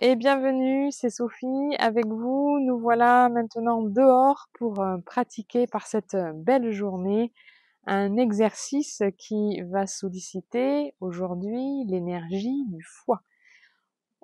et bienvenue, c'est Sophie avec vous. Nous voilà maintenant dehors pour pratiquer par cette belle journée un exercice qui va solliciter aujourd'hui l'énergie du foie.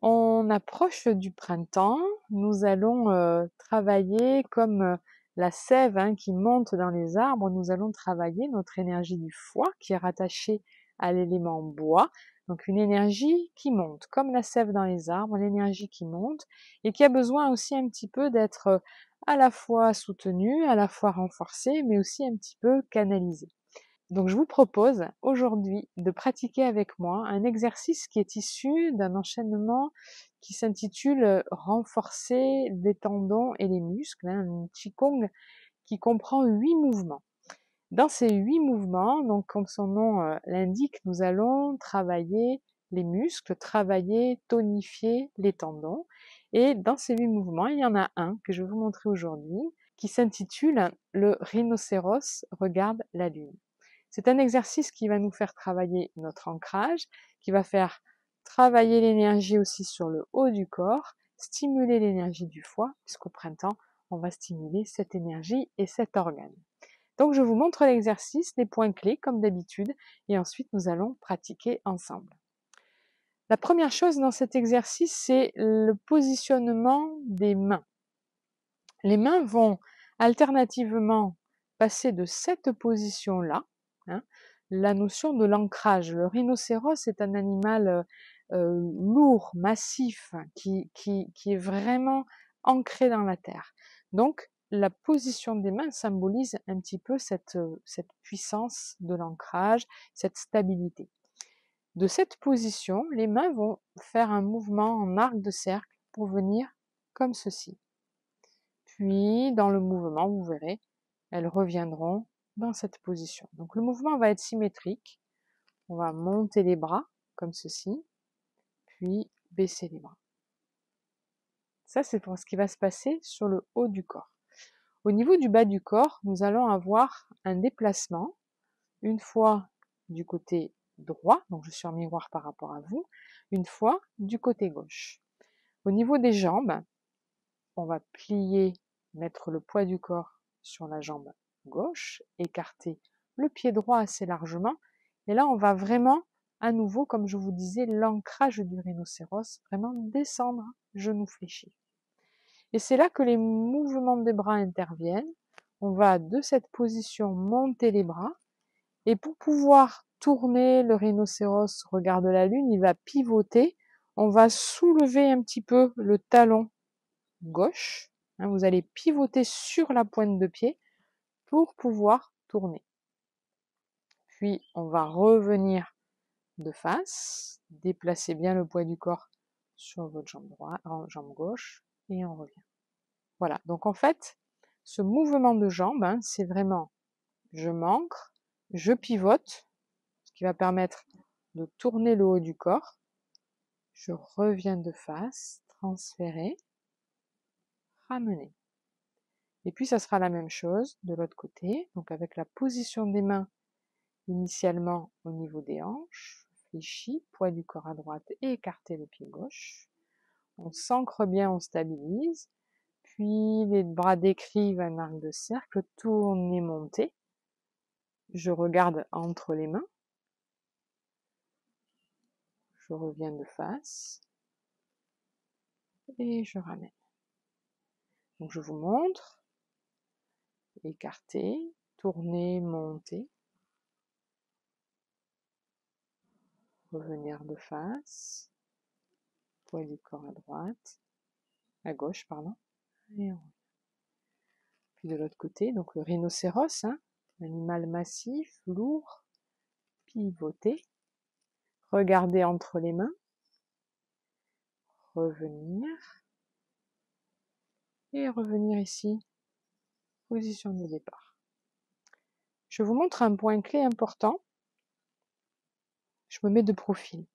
On approche du printemps, nous allons travailler comme la sève qui monte dans les arbres, nous allons travailler notre énergie du foie qui est rattachée à l'élément bois. Donc une énergie qui monte, comme la sève dans les arbres, l'énergie qui monte et qui a besoin aussi un petit peu d'être à la fois soutenue, à la fois renforcée, mais aussi un petit peu canalisée. Donc je vous propose aujourd'hui de pratiquer avec moi un exercice qui est issu d'un enchaînement qui s'intitule renforcer les tendons et les muscles, un Qigong qui comprend 8 mouvements. Dans ces 8 mouvements, donc comme son nom l'indique, nous allons travailler les muscles, travailler, tonifier les tendons. Et dans ces 8 mouvements, il y en a un que je vais vous montrer aujourd'hui qui s'intitule le rhinocéros regarde la lune. C'est un exercice qui va nous faire travailler notre ancrage, qui va faire travailler l'énergie aussi sur le haut du corps, stimuler l'énergie du foie, puisqu'au printemps, on va stimuler cette énergie et cet organe. Donc je vous montre l'exercice, les points clés comme d'habitude, et ensuite nous allons pratiquer ensemble. La première chose dans cet exercice, c'est le positionnement des mains. Les mains vont alternativement passer de cette position-là, la notion de l'ancrage. Le rhinocéros est un animal lourd, massif, qui est vraiment ancré dans la terre. Donc, la position des mains symbolise un petit peu cette puissance de l'ancrage, cette stabilité. De cette position, les mains vont faire un mouvement en arc de cercle pour venir comme ceci. Puis, dans le mouvement, vous verrez, elles reviendront dans cette position. Donc, le mouvement va être symétrique. On va monter les bras, comme ceci, puis baisser les bras. Ça, c'est pour ce qui va se passer sur le haut du corps. Au niveau du bas du corps, nous allons avoir un déplacement, une fois du côté droit, donc je suis en miroir par rapport à vous, une fois du côté gauche. Au niveau des jambes, on va plier, mettre le poids du corps sur la jambe gauche, écarter le pied droit assez largement, et là on va vraiment, à nouveau, comme je vous disais, l'ancrage du rhinocéros, vraiment descendre, genou fléchi. Et c'est là que les mouvements des bras interviennent. On va de cette position monter les bras, et pour pouvoir tourner, le rhinocéros regarde la lune, il va pivoter, on va soulever un petit peu le talon gauche, vous allez pivoter sur la pointe de pied pour pouvoir tourner. Puis on va revenir de face, déplacer bien le poids du corps sur votre jambe droite, jambe gauche, et on revient. Voilà, donc en fait, ce mouvement de jambe, c'est vraiment je m'ancre, je pivote, ce qui va permettre de tourner le haut du corps, je reviens de face, transférer, ramener. Et puis ça sera la même chose de l'autre côté, donc avec la position des mains initialement au niveau des hanches, fléchi, poids du corps à droite et écarter le pied gauche. On s'ancre bien, on stabilise, puis les bras décrivent un arc de cercle, tourne et monter. Je regarde entre les mains, je reviens de face et je ramène. Donc je vous montre, écarter, tourner, monter, revenir de face, poids du corps à droite, à gauche, pardon, et on revient. Puis de l'autre côté, donc le rhinocéros, animal massif, lourd, pivoter, regarder entre les mains, revenir, et revenir ici, position de départ. Je vous montre un point clé important. Je me mets de profil.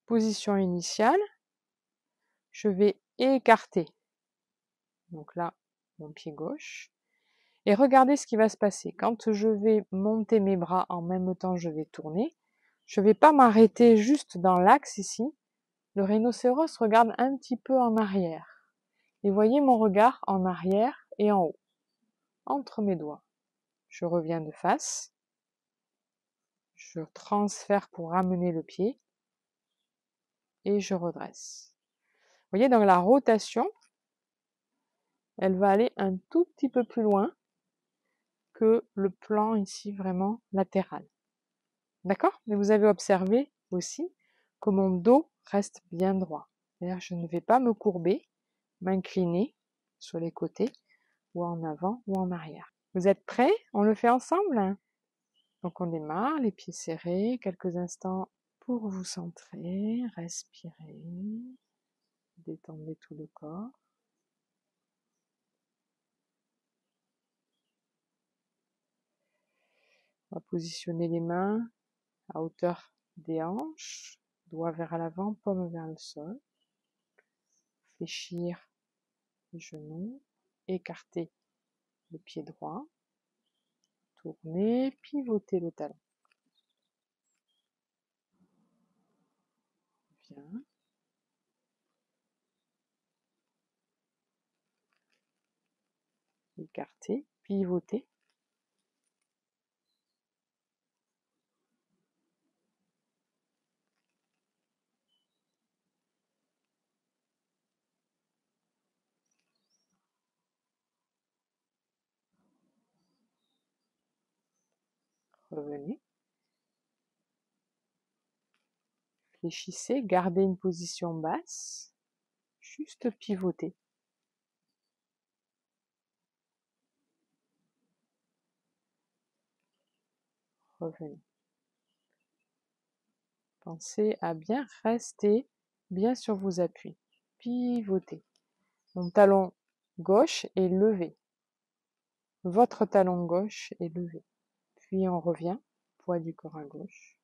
Position initiale, je vais écarter, donc là, mon pied gauche, et regardez ce qui va se passer. Quand je vais monter mes bras en même temps, je vais tourner. Je ne vais pas m'arrêter juste dans l'axe ici. le rhinocéros regarde un petit peu en arrière. Et voyez mon regard en arrière et en haut, entre mes doigts. Je reviens de face. Je transfère pour ramener le pied. Et je redresse. Vous voyez, dans la rotation, elle va aller un tout petit peu plus loin que le plan ici vraiment latéral. D'accord? Mais vous avez observé aussi que mon dos reste bien droit. C'est-à-dire je ne vais pas me courber, m'incliner sur les côtés, ou en avant ou en arrière. Vous êtes prêts? On le fait ensemble? Donc on démarre, les pieds serrés, quelques instants pour vous centrer, respirez, détendez tout le corps. On va positionner les mains à hauteur des hanches, doigts vers l'avant, paume vers le sol. Fléchir les genoux, écarter le pied droit, tourner, pivoter le talon. Bien. Écarter, pivoter. Revenez. Fléchissez, gardez une position basse, juste pivoter. Revenez. Pensez à bien rester bien sur vos appuis. Pivotez. Mon talon gauche est levé. Votre talon gauche est levé. Puis on revient, poids du corps à gauche.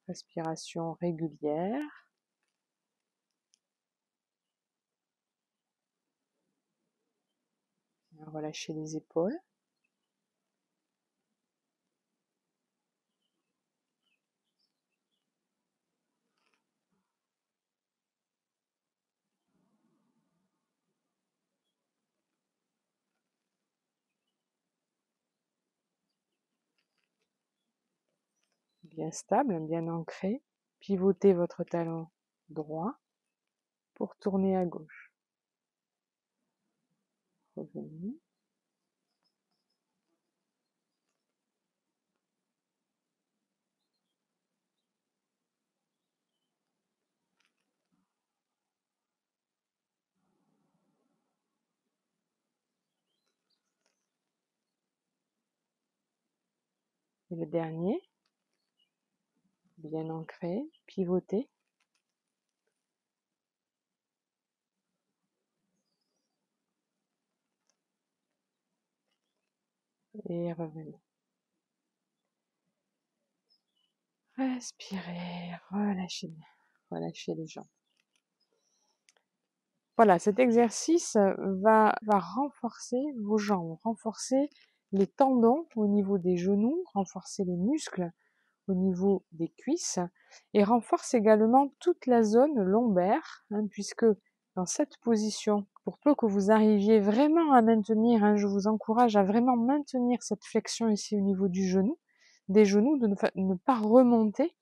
Respiration régulière. Relâchez les épaules. Bien stable, bien ancré. Pivotez votre talon droit pour tourner à gauche. Revenez. Et le dernier, bien ancré, pivotez. Et revenez. Respirez, relâchez bien, relâchez les jambes. Voilà, cet exercice va renforcer vos jambes, renforcer les tendons au niveau des genoux, renforcer les muscles au niveau des cuisses et renforce également toute la zone lombaire, puisque dans cette position, pour peu que vous arriviez vraiment à maintenir, je vous encourage à vraiment maintenir cette flexion ici au niveau du genou, des genoux, de ne pas remonter,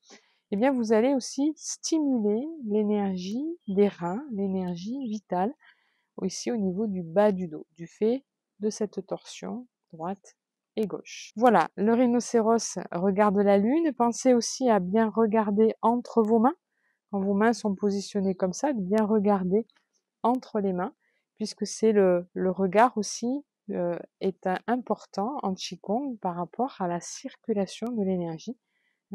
eh bien vous allez aussi stimuler l'énergie des reins, l'énergie vitale, ici au niveau du bas du dos, du fait de cette torsion droite et gauche. Voilà, le rhinocéros regarde la lune. Pensez aussi à bien regarder entre vos mains. Quand vos mains sont positionnées comme ça, de bien regarder entre les mains, puisque c'est le regard aussi est important en Qigong par rapport à la circulation de l'énergie,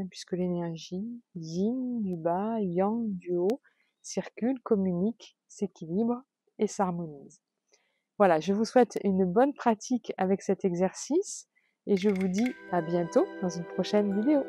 puisque l'énergie yin du bas, yang du haut, circule, communique, s'équilibre et s'harmonise. Voilà, je vous souhaite une bonne pratique avec cet exercice et je vous dis à bientôt dans une prochaine vidéo.